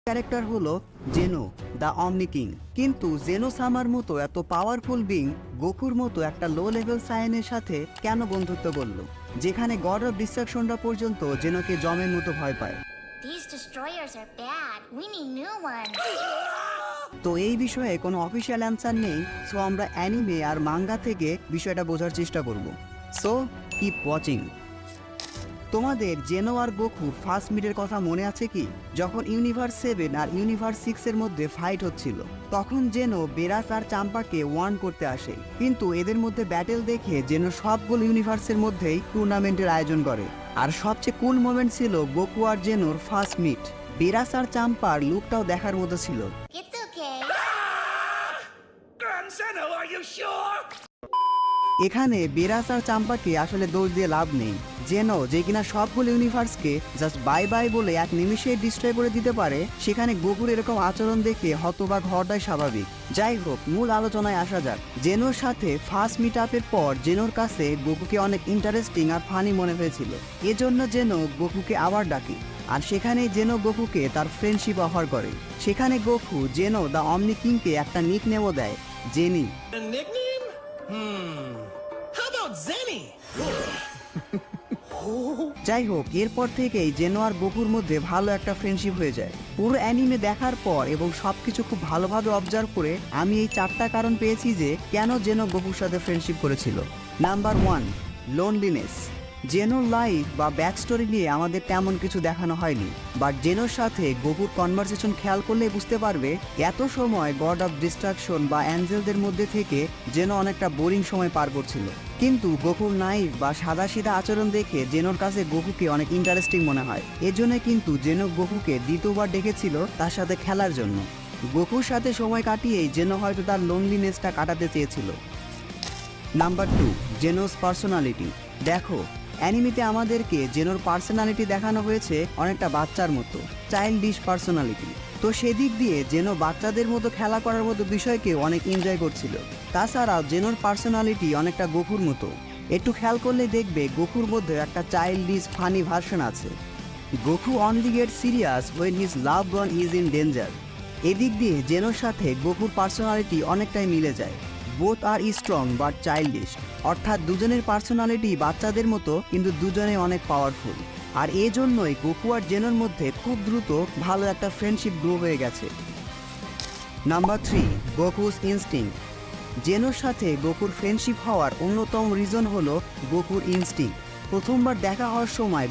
Character হলো জেনো the অমনি king. কিন্তু জেনো সামার মতো এত পাওয়ারফুল বিং গোকুর মতো একটা লো লেভেল সায়েনের সাথে কেন বন্ধুত্ব করলো, যেখানে গড অফ ডিস্ট্রাকশনরা পর্যন্ত জেনোকে জমের মতো ভয় পায়। These destroyers are bad. We need new ones. তো এই বিষয়ে কোনো অফিসিয়াল অ্যান্সার নেই, সো আমরা অ্যানিমে আর মাঙ্গা থেকে বিষয়টা বোঝার চেষ্টা করব। So keep watching. তোমাদের জেনো আর গোকু ফার্স্ট মিটের কথা মনে আছে কি? যখন ইউনিভার্স 7 আর ইউনিভার্স 6 এর মধ্যে ফাইট হচ্ছিল, তখন জেনো বেরাস আর চাম্পাকে ওয়ার্ন করতে আসে, কিন্তু এদের মধ্যে ব্যাটেল দেখে জেনো সবগুলো ইউনিভার্সের মধ্যেই টুর্নামেন্টের আয়োজন করে। আর সবচেয়ে কুল মোমেন্ট ছিল গোকু আর জেনোর ফার্স্ট মিট। বেরাস আর চাম্পার লুকটাও দেখার মতো ছিল। It's okay. Grand Zeno, are you sure? এখানে বেরাস আর চাম্পাকে আসলে দোষ দিয়ে লাভ নেই। জেনো যে কিনা সবগুলো ইউনিভার্সকে জাস্ট বাই বাই বলে এক নিমিষে ডিস্ট্রয় করে দিতে পারে, সেখানে গোকুর এরকম আচরণ দেখে হতবাক হওয়াটাই স্বাভাবিক। যাই হোক, মূল আলোচনায় আসা যাক। জেনোর সাথে ফার্স্ট মিট আপের পর জেনোর কাছে গোকুকে অনেক ইন্টারেস্টিং আর ফানি মনে হয়েছিল, এজন্য জেনো গোকুকে আবার ডাকে। আর সেখানেই জেনো গোকুকে তার ফ্রেন্ডশিপ অফার করে। সেখানে গোকু জেনো দ্য অমনি কিংকে একটা নিক নেমও দেয়, jenny. A nickname? How about Zenny? যাই হোক, এরপর থেকেই জেনো আর গোকুর মধ্যে ভালো একটা ফ্রেন্ডশিপ হয়ে যায়। পুরো অ্যানিমে দেখার পর এবং সবকিছু খুব ভালোভাবে অবজার্ভ করে আমি এই 4টা কারণ পেয়েছি যে কেন জেনো গোকুর সাথে ফ্রেন্ডশিপ করেছিল। Number 1, loneliness. জেনোর লাইফ বা ব্যাক স্টোরি নিয়ে আমাদের তেমন কিছু দেখানো হয়নি, বাট জেনোর সাথে গোকুর কনভারসেশন খেয়াল করলে বুঝতে পারবে এত সময় গড অফ ডিস্ট্রাকশন বা অ্যাঞ্জেলদের মধ্যে থেকে জেনো অনেকটা বোরিং সময় পার করছিল। কিন্তু গোকুর নাইফ বা সাদাসিধা আচরণ দেখে জেনোর কাছে গোকুকে অনেক ইন্টারেস্টিং মনে হয়। এজন্য কিন্তু জেনো গোকুকে দ্বিতীয়বার ডেকেছিল তার সাথে খেলার জন্য। গোকুর সাথে সময় কাটিয়েই জেনো হয়তো তার লোনলিনেসটা কাটাতে চেয়েছিল। Number 2, Genos personality. দেখো, অ্যানিমেতে আমাদেরকে জেনোর পার্সোনালিটি দেখানো হয়েছে অনেকটা বাচ্চার মতো, চাইল্ডিশ পার্সোনালিটি। তো সেদিক দিয়ে জেনো বাচ্চাদের মতো খেলা করার মতো বিষয়কে অনেক এনজয় করছিল। তাছাড়াও জেনোর পার্সোনালিটি অনেকটা গোকুর মতো। একটু খেয়াল করলে দেখবে গোকুর মধ্যে একটা চাইল্ডিশ ফানি ভার্সন আছে। Goku only gate serious when his love one is in danger. এদিক দিয়ে জেনোর সাথে গোকুর পার্সোনালিটি অনেকটাই মিলে যায়। Both R strong but childish, অর্থাৎ দুজনের পার্সোনালিটি বাচ্চাদের মতো, কিন্তু দুজনে অনেক পাওয়ারফুল। আর এজন্যই গোকু আর জেনোর মধ্যে খুব দ্রুত ভালো একটা ফ্রেন্ডশিপ গ্রো হয়ে গেছে। Number 3, গোকুস instinct. জেনোর সাথে গোকুর ফ্রেন্ডশিপ হওয়ার অন্যতম রিজন হলো গোকুর ইনস্টিংক্ট। প্রথমবার দেখা হওয়ার সময়